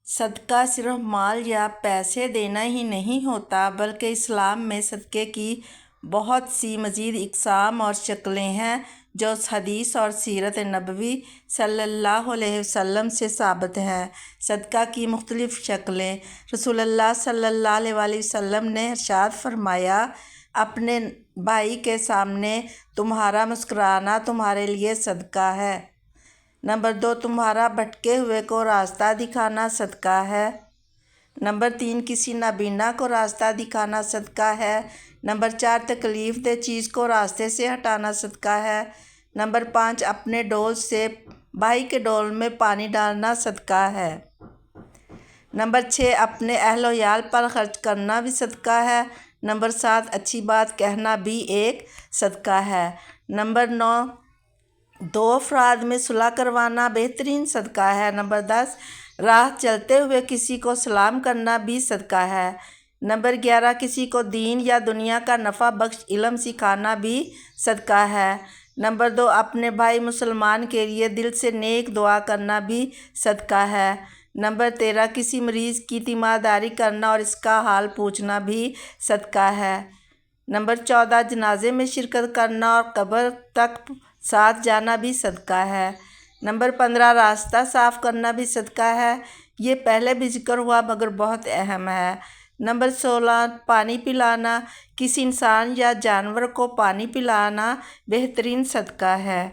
صدقہ صرف مال یا پیسے دینا ہی نہیں ہوتا بلکہ اسلام میں صدقے کی بہت سی مزید اقسام اور شکلیں ہیں جو حدیث اور سیرت نبوی صلی اللہ علیہ وسلم سے ثابت ہیں۔ صدقہ کی مختلف شکلیں۔ رسول اللہ صلی اللہ علیہ وآلہ وسلم نے ارشاد فرمایا، اپنے بھائی کے سامنے تمہارا مسکرانا تمہارے لیے صدقہ ہے۔ نمبر 2، تمہارا بھٹکے ہوئے کو راستہ دکھانا صدقہ ہے۔ نمبر 3، کسی نابینا کو راستہ دکھانا صدقہ ہے۔ نمبر 4، تکلیف دہ چیز کو راستے سے ہٹانا صدقہ ہے۔ نمبر 5، اپنے ڈول سے بھائی کے ڈول میں پانی ڈالنا صدقہ ہے۔ نمبر 6، اپنے اہل و عیال پر خرچ کرنا بھی صدقہ ہے۔ نمبر 7، اچھی بات کہنا بھی ایک صدقہ ہے۔ نمبر 9، 2 افراد میں صلح کروانا بہترین صدقہ ہے۔ نمبر 10، راہ چلتے ہوئے کسی کو سلام کرنا بھی صدقہ ہے۔ نمبر 11، کسی کو دین یا دنیا کا نفع بخش علم سکھانا بھی صدقہ ہے۔ نمبر 2، اپنے بھائی مسلمان کے لیے دل سے نیک دعا کرنا بھی صدقہ ہے۔ نمبر 13، کسی مریض کی تیمارداری کرنا اور اس کا حال پوچھنا بھی صدقہ ہے۔ نمبر 14، جنازے میں شرکت کرنا اور قبر تک ساتھ جانا بھی صدقہ ہے۔ نمبر 15، راستہ صاف کرنا بھی صدقہ ہے۔ یہ پہلے بھی ذکر ہوا مگر بہت اہم ہے۔ نمبر 16، پانی پلانا، کسی انسان یا جانور کو پانی پلانا بہترین صدقہ ہے۔